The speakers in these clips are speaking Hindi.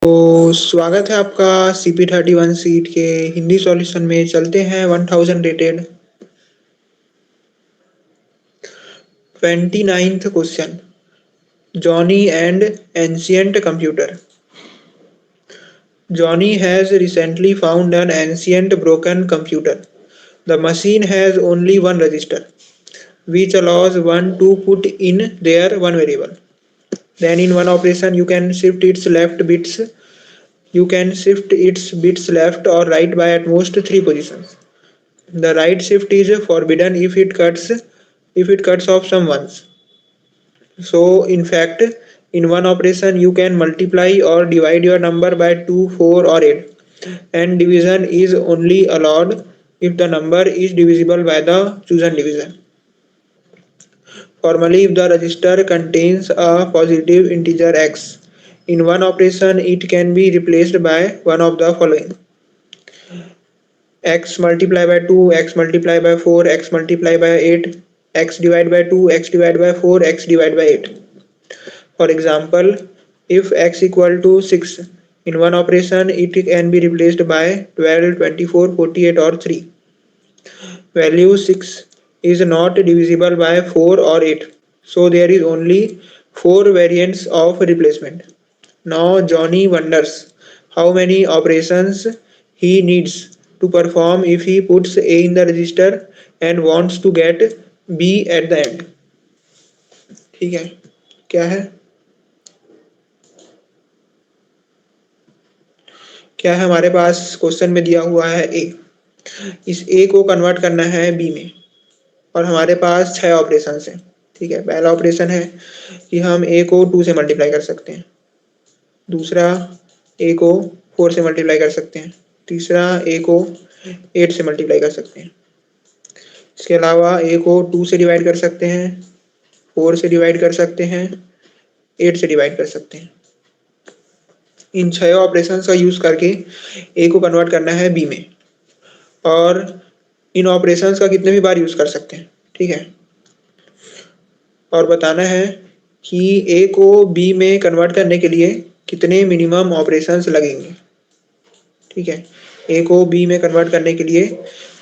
तो स्वागत है आपका CP31 सीट के हिंदी सॉल्यूशन में। चलते हैं 1000 rated 29th question. Johnny and ancient computer. Johnny has recently found an ancient broken computer. The machine has only one register, which allows one to put in there one variable. Then in one operation you can shift its bits left or right by at most three positions. The right shift is forbidden if it cuts off some ones. So in fact, in one operation you can multiply or divide your number by 2, 4 or 8, and division is only allowed if the number is divisible by the chosen division. Formally, if the register contains a positive integer x, in one operation it can be replaced by one of the following: x multiplied by 2, x multiplied by 4, x multiplied by 8, x divided by 2, x divided by 4, x divided by 8. For example, if x equal to 6, in one operation it can be replaced by 12, 24, 48 or 3. Value 6 is not divisible by 4 or 8, so there is only 4 variants of replacement. Now Johnny wonders how many operations he needs to perform if he puts A in the register and wants to get B at the end. ठीक है, क्या है क्या है हमारे पास क्वेश्चन में दिया हुआ है ए। इस ए को कन्वर्ट करना है बी में, और हमारे पास 6 ऑपरेशन हैं। ठीक है, पहला ऑपरेशन है कि हम ए को 2 से मल्टीप्लाई कर सकते हैं, दूसरा ए को 4 से मल्टीप्लाई कर सकते हैं, तीसरा ए को 8 से मल्टीप्लाई कर सकते हैं। इसके अलावा ए को 2 से डिवाइड कर सकते हैं, 4 से डिवाइड कर सकते हैं, 8 से डिवाइड कर सकते हैं। इन 6 ऑपरेशंस का यूज करके ए को कन्वर्ट करना है बी में, और इन ऑपरेशंस का कितने भी बार यूज कर सकते हैं। ठीक है, और बताना है कि ए को बी में कन्वर्ट करने के लिए कितने मिनिमम ऑपरेशंस लगेंगे। ठीक है, ए को बी में कन्वर्ट करने के लिए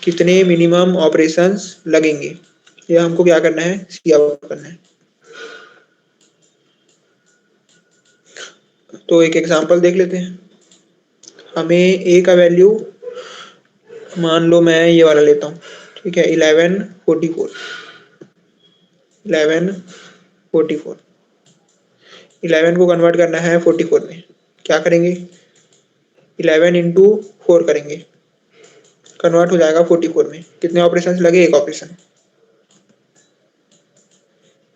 कितने मिनिमम ऑपरेशंस लगेंगे, ये हमको क्या करना है, सी आउट करना है। तो एक एग्जांपल देख लेते हैं। हमें ए का वैल्यू मान लो मैं ये वाला लेता हूँ। ठीक है, 11, 44 11 को कन्वर्ट करना है 44 में। क्या करेंगे, 11 इंटू 4 करेंगे, कन्वर्ट हो जाएगा 44 में। कितने ऑपरेशन लगे, एक ऑपरेशन।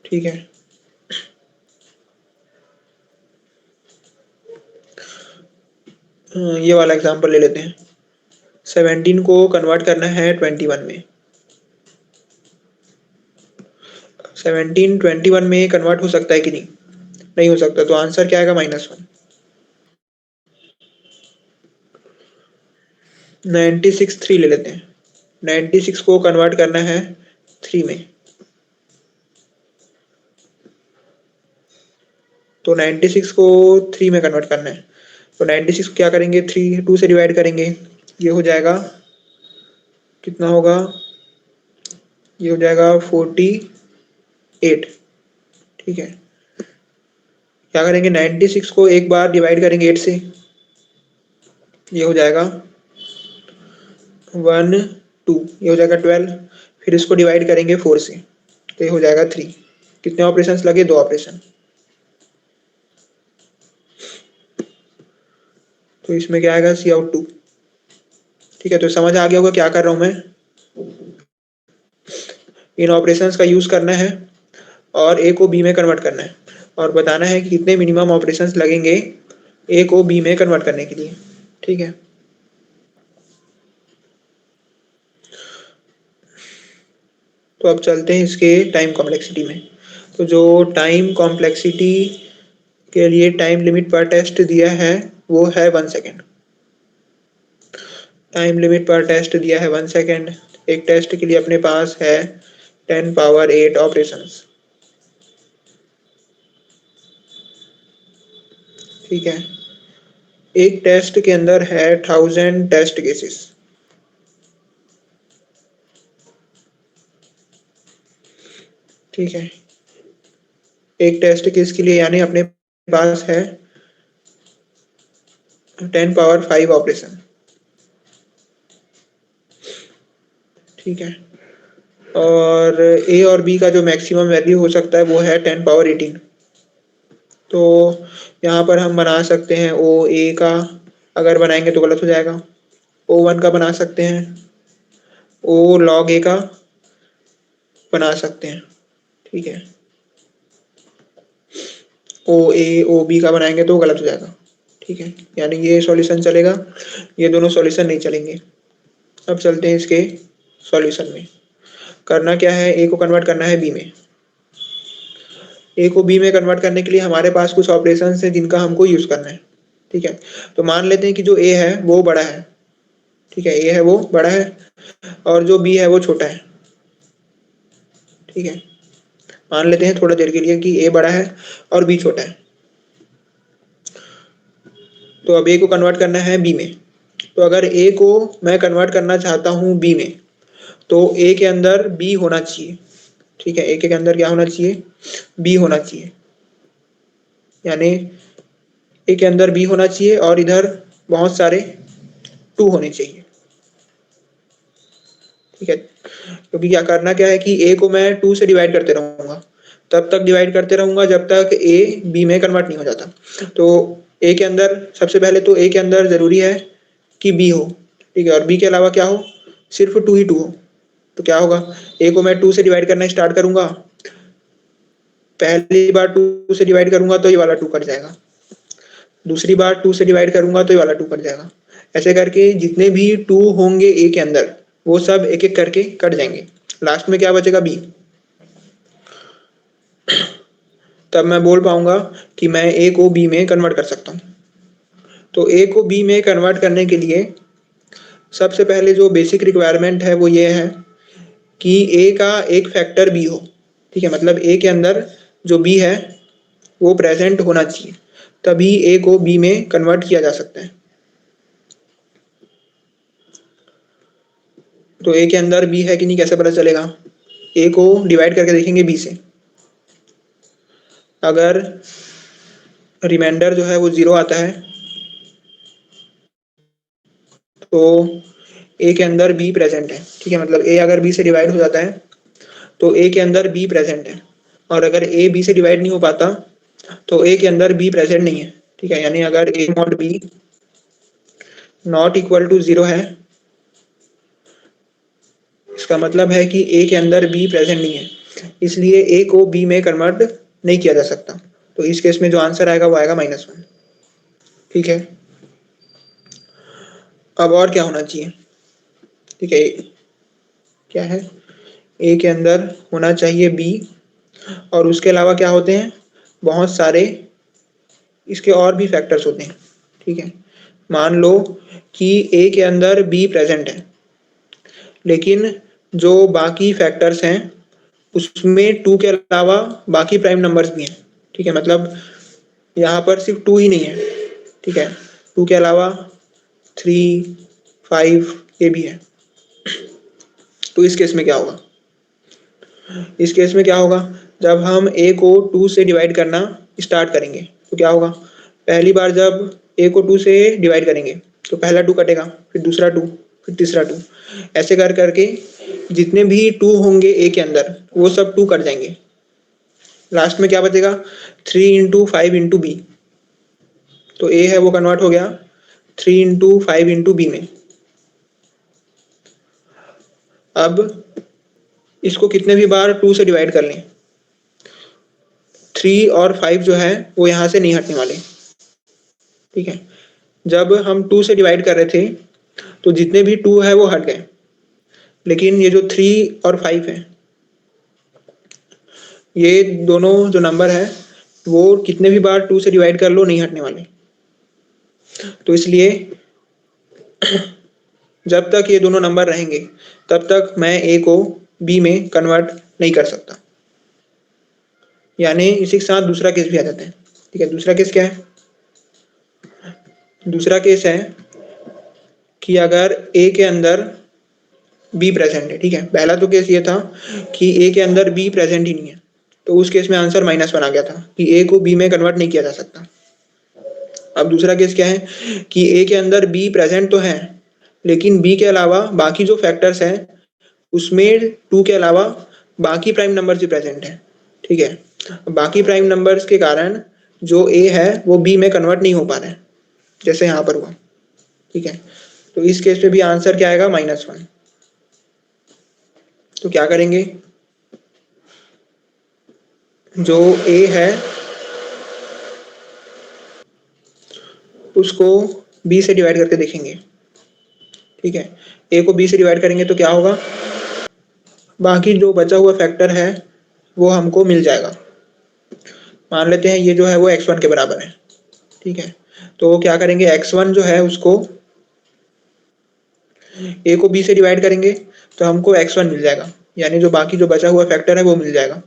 ठीक है, ये वाला एग्जांपल ले लेते हैं। 17 को कन्वर्ट करना है 21 में। 17 21 में कन्वर्ट हो सकता है कि नहीं, नहीं हो सकता, तो आंसर क्या आएगा, -1। 96 3 ले लेते हैं। 96 को कन्वर्ट करना है 3 में, तो 96 को 3 में कन्वर्ट करना है। तो 96 क्या करेंगे, 2 से डिवाइड करेंगे, ये हो जाएगा, कितना होगा, ये हो जाएगा 48। ठीक है, क्या करेंगे, 96 को एक बार डिवाइड करेंगे 8 से, ये हो जाएगा 1 2, ये हो जाएगा 12। फिर इसको डिवाइड करेंगे 4 से, तो ये हो जाएगा 3। कितने ऑपरेशंस लगे, 2 ऑपरेशन। तो इसमें क्या आएगा, सी आउट 2। ठीक है, तो समझ आ गया होगा क्या कर रहा हूं मैं। इन ऑपरेशंस का यूज करना है और ए को बी में कन्वर्ट करना है, और बताना है कि कितने मिनिमम ऑपरेशंस लगेंगे ए को बी में कन्वर्ट करने के लिए। ठीक है, तो अब चलते हैं इसके टाइम कॉम्प्लेक्सिटी में। तो जो टाइम कॉम्प्लेक्सिटी के लिए टाइम लिमिट पर टेस्ट दिया है वो है 1 सेकेंड। टाइम लिमिट पर टेस्ट दिया है 1 सेकेंड। एक टेस्ट के लिए अपने पास है 10 पावर 8 ऑपरेशंस। ठीक है, एक टेस्ट के अंदर है 1000 टेस्ट केसेस। ठीक है, एक टेस्ट केस के लिए यानी अपने पास है 10 पावर 5 ऑपरेशन। ठीक है, और ए और बी का जो मैक्सिमम वैल्यू हो सकता है वो है 10 पावर 18। तो यहाँ पर हम बना सकते हैं ओ ए का, अगर बनाएंगे तो गलत हो जाएगा। O1 का बना सकते हैं, ओ लॉग ए का बना सकते हैं। ठीक है, ओ ए ओ बी का बनाएंगे तो गलत हो जाएगा। ठीक है, यानी ये सॉल्यूशन चलेगा, ये दोनों सॉल्यूशन नहीं चलेंगे। अब चलते हैं इसके सॉल्यूशन में। करना क्या है, ए को कन्वर्ट करना है बी में। ए को बी में कन्वर्ट करने के लिए हमारे पास कुछ ऑपरेशन है जिनका हमको यूज करना है। ठीक है, तो मान लेते हैं कि जो ए है वो बड़ा है। ठीक है, ए है वो बड़ा है और जो बी है वो छोटा है। ठीक है, मान लेते हैं थोड़ा देर के लिए कि ए बड़ा है और बी छोटा है। तो अब ए को कन्वर्ट करना है बी में। तो अगर ए को मैं कन्वर्ट करना चाहता हूँ बी में, तो ए के अंदर बी होना चाहिए। ठीक है, ए के अंदर क्या होना चाहिए, बी होना चाहिए। यानी ए के अंदर बी होना चाहिए और इधर बहुत सारे 2 होने चाहिए। ठीक है, क्योंकि क्या करना क्या है कि ए को मैं 2 से डिवाइड करते रहूंगा, तब तक डिवाइड करते रहूंगा जब तक ए बी में कन्वर्ट नहीं हो जाता। तो ए के अंदर सबसे पहले तो ए के अंदर जरूरी है कि बी हो। ठीक है, और बी के अलावा क्या हो, सिर्फ 2 ही 2 हो। तो क्या होगा, ए को मैं 2 से डिवाइड करना स्टार्ट करूंगा, पहली बार 2 से डिवाइड करूंगा तो ये वाला 2 कट जाएगा, दूसरी बार 2 से डिवाइड करूंगा तो ये वाला 2 कट जाएगा। ऐसे करके जितने भी 2 होंगे ए के अंदर वो सब एक एक करके कट जाएंगे, लास्ट में क्या बचेगा, बी। तब मैं बोल पाऊंगा कि मैं ए को बी में कन्वर्ट कर सकता हूँ। तो ए को बी में कन्वर्ट करने के लिए सबसे पहले जो बेसिक रिक्वायरमेंट है वो ये है कि ए का एक फैक्टर बी हो। ठीक है, मतलब ए के अंदर जो बी है वो प्रेजेंट होना चाहिए, तभी ए को बी में कन्वर्ट किया जा सकता है। तो ए के अंदर बी है कि नहीं कैसे पता चलेगा, ए को डिवाइड करके देखेंगे बी से। अगर रिमाइंडर जो है वो 0 आता है तो ए के अंदर बी प्रेजेंट है। ठीक है, मतलब ए अगर बी से डिवाइड हो जाता है तो ए के अंदर बी प्रेजेंट है, और अगर ए बी से डिवाइड नहीं हो पाता तो ए के अंदर बी प्रेजेंट नहीं है। ठीक है, यानी अगर A mod B not equal to 0 है, इसका मतलब है कि ए के अंदर बी प्रेजेंट नहीं है, इसलिए ए को बी में कन्वर्ट नहीं किया जा सकता। तो इस केस में जो आंसर आएगा वो आएगा -1। ठीक है, अब और क्या होना चाहिए। ठीक है, क्या है, ए के अंदर होना चाहिए बी, और उसके अलावा क्या होते हैं, बहुत सारे इसके और भी फैक्टर्स होते हैं। ठीक है, मान लो कि ए के अंदर बी प्रेजेंट है, लेकिन जो बाकी फैक्टर्स हैं उसमें 2 के अलावा बाकी प्राइम नंबर्स भी हैं। ठीक है, मतलब यहाँ पर सिर्फ 2 ही नहीं है। ठीक है, 2 के अलावा 3, 5 ये भी है। तो इस केस में क्या होगा, इस केस में क्या होगा, जब हम a को 2 से डिवाइड करना स्टार्ट करेंगे तो क्या होगा, पहली बार जब a को 2 से डिवाइड करेंगे तो पहला 2 कटेगा, फिर दूसरा 2, फिर तीसरा 2, ऐसे कर करके जितने भी 2 होंगे a के अंदर वो सब 2 कट जाएंगे। लास्ट में क्या बचेगा, 3 इंटू 5 इंटू बी। तो a है वो कन्वर्ट हो गया 3 इंटू 5 इंटू बी में। अब इसको कितने भी बार 2 से डिवाइड कर लें, 3 और 5 जो है वो यहाँ से नहीं हटने वाले। ठीक है, जब हम 2 से डिवाइड कर रहे थे तो जितने भी 2 है वो हट गए, लेकिन ये जो 3 और 5 है, ये दोनों जो नंबर है वो कितने भी बार 2 से डिवाइड कर लो नहीं हटने वाले। तो इसलिए जब तक ये दोनों नंबर रहेंगे तब तक मैं ए को बी में कन्वर्ट नहीं कर सकता। यानी इसी के साथ दूसरा केस भी आ जाता है। ठीक है, दूसरा केस क्या है, दूसरा केस है कि अगर ए के अंदर बी प्रेजेंट है, ठीक है। पहला तो केस ये था कि ए के अंदर बी प्रेजेंट ही नहीं है, तो उस केस में आंसर -1 आ गया था कि ए को बी में कन्वर्ट नहीं किया जा सकता। अब दूसरा केस क्या है कि ए के अंदर बी प्रेजेंट तो है, लेकिन बी के अलावा बाकी जो फैक्टर्स हैं उसमें 2 के अलावा बाकी प्राइम नंबर्स भी प्रेजेंट है, ठीक है। बाकी प्राइम नंबर्स के कारण जो ए है वो बी में कन्वर्ट नहीं हो पा रहा है, जैसे यहाँ पर हुआ, ठीक है। तो इस केस में भी आंसर क्या आएगा? -1। तो क्या करेंगे, जो ए है उसको बी से डिवाइड करके देखेंगे, ठीक है। ए को बी से डिवाइड करेंगे तो क्या होगा, बाकी जो बचा हुआ फैक्टर है वो हमको मिल जाएगा। मान लेते हैं ये जो है वो x1 के बराबर है, ठीक है। तो क्या करेंगे, x1 जो है उसको a को b से डिवाइड करेंगे तो हमको x1 मिल जाएगा, यानी जो बाकी जो बचा हुआ फैक्टर है वो मिल जाएगा।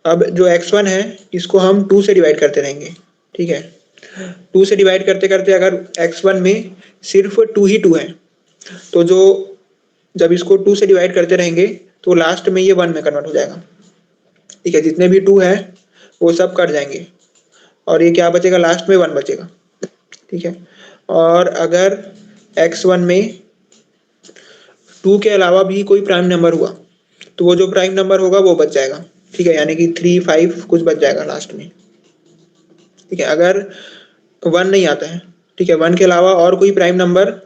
अब जो x1 है इसको हम 2 से डिवाइड करते रहेंगे, ठीक है। 2 से डिवाइड करते करते अगर x1 में सिर्फ 2 ही 2 है, तो जो जब इसको 2 से डिवाइड करते रहेंगे तो लास्ट में ये 1 में कन्वर्ट हो जाएगा, ठीक है। जितने भी 2 है वो सब कट जाएंगे और ये क्या बचेगा, लास्ट में 1 बचेगा, ठीक है। और अगर x1 में 2 के अलावा भी कोई प्राइम नंबर हुआ तो वो जो प्राइम नंबर होगा वो बच जाएगा, ठीक है। यानी कि 3, 5 कुछ बच जाएगा लास्ट में, ठीक है। अगर 1 नहीं आता है, ठीक है, 1 के अलावा और कोई प्राइम नंबर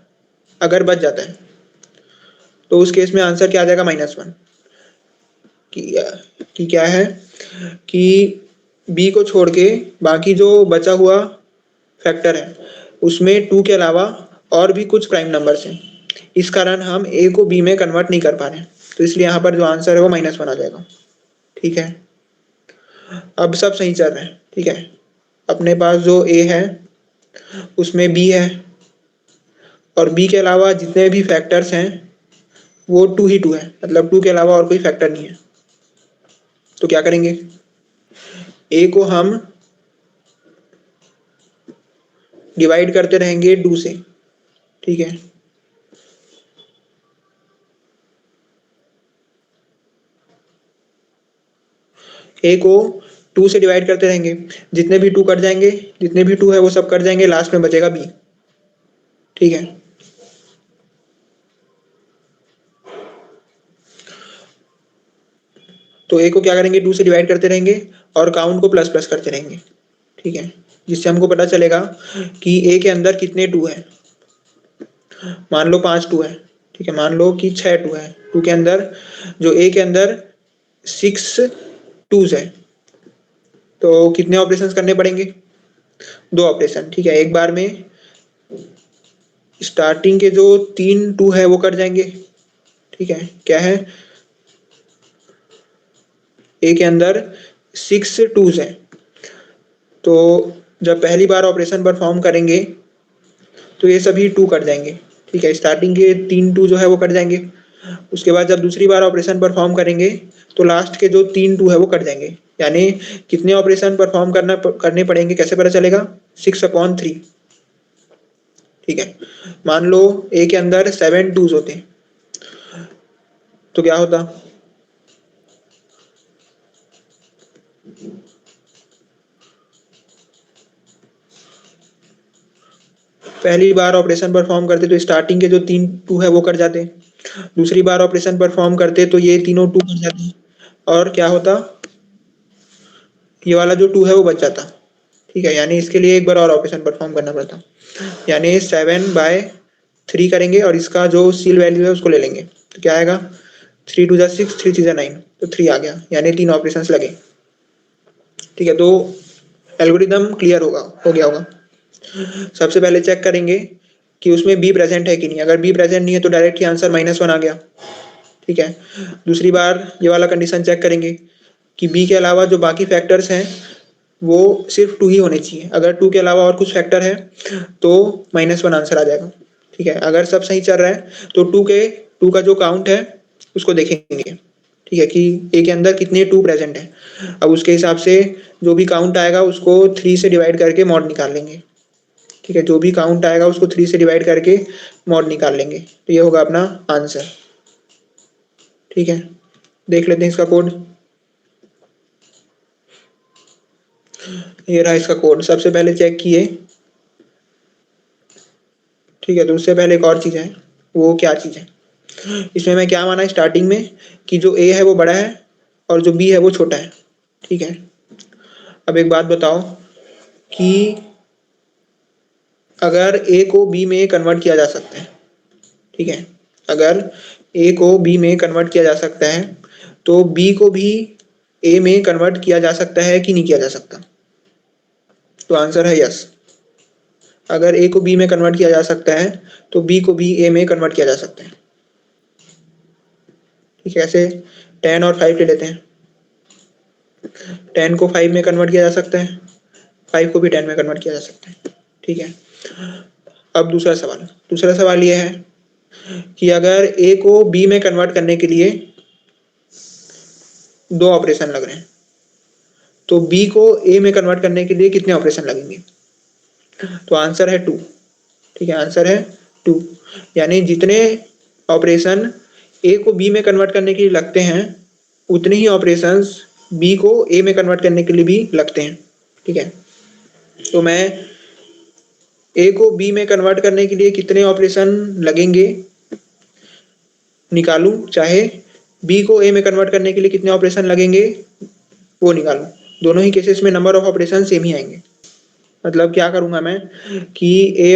अगर बच जाता है तो उस केस में आंसर क्या आ जाएगा, -1। कि क्या है कि बी को छोड़ के बाकी जो बचा हुआ फैक्टर है उसमें 2 के अलावा और भी कुछ प्राइम नंबर्स हैं, इस कारण हम ए को बी में कन्वर्ट नहीं कर पा रहे हैं, तो इसलिए यहाँ पर जो आंसर है वो -1 आ जाएगा, ठीक है। अब सब सही चल रहा है, ठीक है। अपने पास जो ए है उसमें बी है और बी के अलावा जितने भी फैक्टर्स हैं वो 2 ही 2 है, मतलब 2 के अलावा और कोई फैक्टर नहीं है। तो क्या करेंगे, ए को हम डिवाइड करते रहेंगे 2 से, ठीक है। ए को 2 से डिवाइड करते रहेंगे, जितने भी 2 कट जाएंगे, जितने भी 2 है वो सब कट जाएंगे, लास्ट में बचेगा बी, ठीक है। तो ए को क्या करेंगे, 2 से डिवाइड करते रहेंगे और काउंट को प्लस प्लस करते रहेंगे, ठीक है। जिससे हमको पता चलेगा कि ए के अंदर कितने 2 है। मान लो 5 2 है, ठीक है। मान लो कि 6 2 है, 2 के अंदर जो ए के अंदर 6 2s है, तो कितने ऑपरेशंस करने पड़ेंगे, 2 ऑपरेशन, ठीक है। एक बार में स्टार्टिंग के जो 3 2 है वो कट जाएंगे, ठीक है। क्या है, ए के अंदर 6 2s है, तो जब पहली बार ऑपरेशन परफॉर्म करेंगे तो ये सभी 2 कट जाएंगे, ठीक है। स्टार्टिंग के 3 2 जो है वो कट जाएंगे। उसके बाद जब दूसरी बार ऑपरेशन परफॉर्म करेंगे तो लास्ट के जो 3 2 है वो कट जाएंगे, यानी कितने ऑपरेशन परफॉर्म करने पड़ेंगे, कैसे पता चलेगा, 6/3, ठीक है। मान लो ए के अंदर 7 2s होते तो क्या होता, पहली बार ऑपरेशन परफॉर्म करते तो स्टार्टिंग के जो 3 2 है वो कट जाते, दूसरी बार ऑपरेशन परफॉर्म करते तो ये तीनों 2 कट जाते और क्या होता, ये वाला जो 2 है वो बच जाता, ठीक है। यानी इसके लिए एक बार और ऑपरेशन परफॉर्म करना पड़ता, यानी 7/3 करेंगे और इसका जो सील वैल्यू है उसको ले लेंगे, तो क्या आएगा, 3 2 6, 3 3 9, तो 3 आ गया, यानी 3 ऑपरेशंस लगे, ठीक है। तो एल्गोरिदम क्लियर हो गया होगा। सबसे पहले चेक करेंगे कि उसमें बी प्रेजेंट है कि नहीं, अगर बी प्रेजेंट नहीं है तो डायरेक्ट ही आंसर -1 आ गया, ठीक है। दूसरी बार ये वाला कंडीशन चेक करेंगे कि बी के अलावा जो बाकी फैक्टर्स हैं वो सिर्फ 2 ही होने चाहिए, अगर 2 के अलावा और कुछ फैक्टर है तो -1 आंसर आ जाएगा, ठीक है। अगर सब सही चल रहा है तो 2 का जो काउंट है उसको देखेंगे, ठीक है, कि ए के अंदर कितने 2 प्रेजेंट है। अब उसके हिसाब से जो भी काउंट आएगा उसको 3 से डिवाइड करके मॉड निकाल लेंगे, ठीक है, जो भी काउंट आएगा उसको 3 से डिवाइड करके मॉड निकाल लेंगे, तो ये होगा अपना आंसर। ठीक है, देख लेते हैं इसका कोड। ये रहा इसका कोड। सबसे पहले चेक किए, ठीक है, तो उससे पहले एक और चीज़ है, वो क्या चीज़ है, इसमें मैं क्या माना स्टार्टिंग में कि जो ए है वो बड़ा है और जो बी है वो छोटा है। ठीक है, अब एक बात बताओ कि अगर ए को बी में कन्वर्ट किया जा सकता है, ठीक है, अगर ए को बी में कन्वर्ट किया जा सकता है तो बी को भी ए में कन्वर्ट किया जा सकता है कि नहीं किया जा सकता? तो आंसर है यस। अगर ए को बी में कन्वर्ट किया जा सकता है तो बी को भी ए में कन्वर्ट किया जा सकता है। ठीक है, ऐसे 10 और 5 ले लेते हैं। 10 को 5 में कन्वर्ट किया जा सकता है, 5 को भी 10 में कन्वर्ट किया जा सकता है। ठीक है, अब दूसरा सवाल ये है कि अगर ए को बी में कन्वर्ट करने के लिए 2 ऑपरेशन लग रहे हैं तो बी को ए में कन्वर्ट करने के लिए कितने ऑपरेशन लगेंगे? तो आंसर है 2। ठीक है, आंसर है 2, यानी जितने ऑपरेशन ए को बी में कन्वर्ट करने के लिए लगते हैं उतने ही ऑपरेशंस बी को ए में कन्वर्ट करने के लिए भी लगते हैं। ठीक है, तो मैं ए को बी में कन्वर्ट करने के लिए कितने ऑपरेशन लगेंगे निकालूं, चाहे बी को ए में कन्वर्ट करने के लिए कितने ऑपरेशन लगेंगे वो निकालूं। दोनों ही केसेस में नंबर ऑफ ऑपरेशन सेम ही आएंगे। मतलब क्या करूंगा मैं कि ए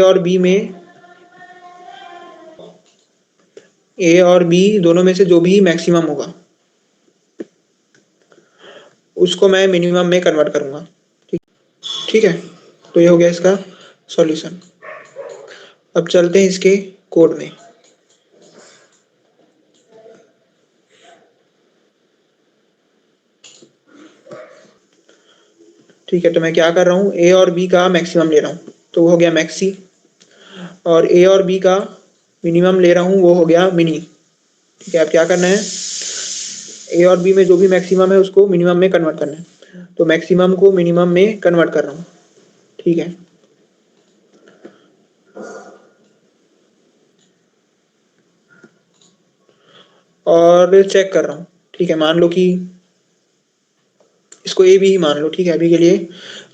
और बी दोनों में से जो भी मैक्सिमम होगा उसको मैं मिनिमम में कन्वर्ट करूंगा। ठीक, ठीक है, तो ये हो गया इसका सॉल्यूशन। अब चलते हैं इसके कोड में। ठीक है, तो मैं क्या कर रहा हूँ, ए और बी का मैक्सिमम ले रहा हूँ तो वो हो गया मैक्सी, और ए और बी का मिनिमम ले रहा हूँ वो हो गया मिनी। ठीक है, अब क्या करना है, ए और बी में जो भी मैक्सिमम है उसको मिनिमम में कन्वर्ट करना है, तो मैक्सिमम को मिनिमम में कन्वर्ट कर रहा हूँ। ठीक है, और चेक कर रहा हूँ। ठीक है, मान लो कि इसको ए बी ही मान लो। ठीक है, अभी के लिए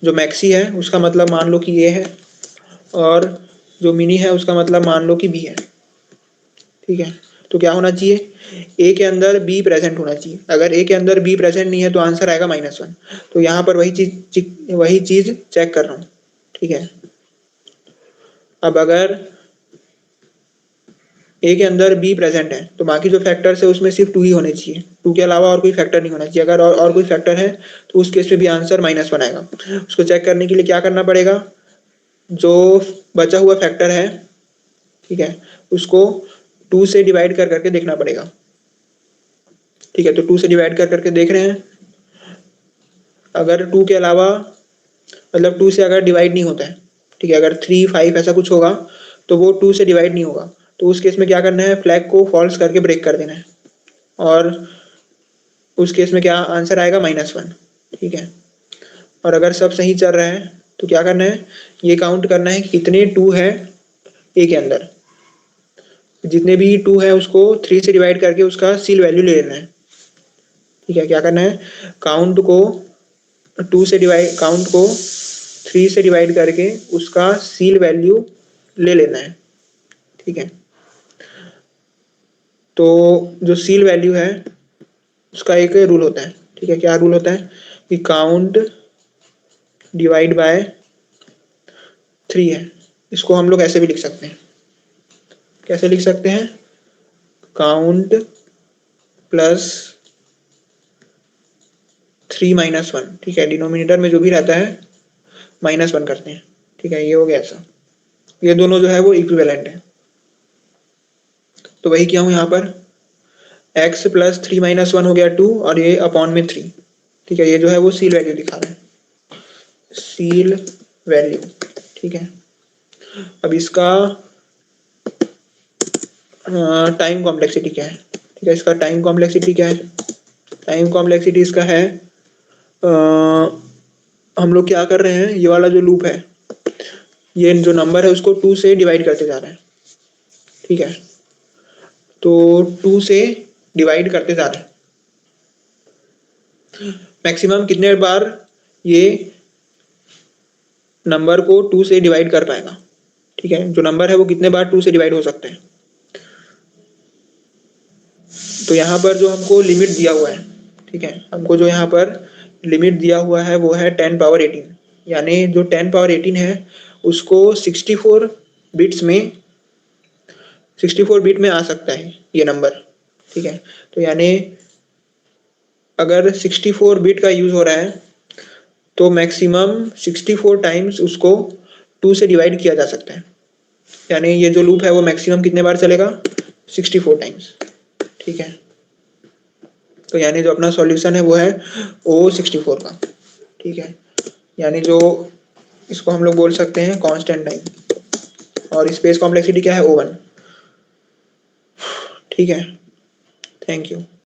जो मैक्सी है उसका मतलब मान लो कि ए है और जो मिनी है उसका मतलब मान लो कि बी है। ठीक है, तो क्या होना चाहिए, ए के अंदर बी प्रेजेंट होना चाहिए। अगर ए के अंदर बी प्रेजेंट नहीं है तो आंसर आएगा -1। तो यहाँ पर वही चीज चेक कर रहा हूँ। ठीक है, अब अगर ए के अंदर बी प्रेजेंट है तो बाकी जो फैक्टर्स है उसमें सिर्फ 2 ही होने चाहिए, 2 के अलावा और कोई फैक्टर नहीं होना चाहिए। अगर और कोई फैक्टर है तो उस केस में भी आंसर -1 आएगा। उसको चेक करने के लिए क्या करना पड़ेगा, जो बचा हुआ फैक्टर है, ठीक है, उसको 2 से डिवाइड कर करके देखना पड़ेगा। ठीक है, तो 2 से डिवाइड कर करके देख रहे हैं। अगर 2 के अलावा, मतलब 2 से अगर डिवाइड नहीं होता है, ठीक है, अगर 3 5 ऐसा कुछ होगा तो वो 2 से डिवाइड नहीं होगा। तो उस केस में क्या करना है, फ्लैग को फॉल्स करके ब्रेक कर देना है, और उस केस में क्या आंसर आएगा, -1। ठीक है, और अगर सब सही चल रहा है तो क्या करना है, ये काउंट करना है कि कितने 2 है ए के अंदर। जितने भी 2 है उसको 3 से डिवाइड करके उसका सील वैल्यू ले लेना है। ठीक है, क्या करना है, काउंट को 3 से डिवाइड करके उसका सील वैल्यू ले लेना है। ठीक है, तो जो सील वैल्यू है उसका एक रूल होता है। ठीक है, क्या रूल होता है कि काउंट डिवाइड बाय 3 है। इसको हम लोग ऐसे भी लिख सकते हैं, कैसे लिख सकते हैं, काउंट प्लस 3 -1। ठीक है, डिनोमिनेटर में जो भी रहता है -1 करते हैं। ठीक है, ये हो गया ऐसा। ये दोनों जो है वो इक्विवेलेंट है, तो वही किया हूँ यहाँ पर, x प्लस 3 -1 हो गया 2 और ये अपॉन में 3। ठीक है, ये जो है वो सील वैल्यू दिखा रहा है, सील वैल्यू। ठीक है, अब इसका टाइम कॉम्प्लेक्सिटी क्या है। ठीक है, इसका टाइम कॉम्प्लेक्सिटी क्या है, टाइम कॉम्प्लेक्सिटी इसका है, हम लोग क्या कर रहे हैं, ये वाला जो लूप है ये जो नंबर है उसको 2 से डिवाइड करते जा रहा है, ठीक है। तो 2 से डिवाइड करते जा रहा है, मैक्सिमम कितने बार ये नंबर को 2 से डिवाइड कर पाएगा, ठीक है। जो नंबर है वो कितने बार 2 से डिवाइड हो सकते हैं। तो यहाँ पर जो हमको लिमिट दिया हुआ है, ठीक है, हमको जो यहाँ पर लिमिट दिया हुआ है वो है 10 पावर 18, यानी जो 10 पावर 18 है उसको 64 बिट्स में 64 बिट में आ सकता है ये नंबर, ठीक है। तो यानी अगर 64 बिट का यूज हो रहा है तो मैक्सिमम 64 टाइम्स उसको 2 से डिवाइड किया जा सकता है, यानी ये जो लूप है वो मैक्सिमम कितने बार चलेगा, 64 टाइम्स, ठीक है। तो यानी जो अपना सॉल्यूशन है वो है O64 का, ठीक है। यानी जो इसको हम लोग बोल सकते हैं कांस्टेंट टाइम, और स्पेस कॉम्प्लेक्सिटी क्या है O1, ठीक है। Thank you.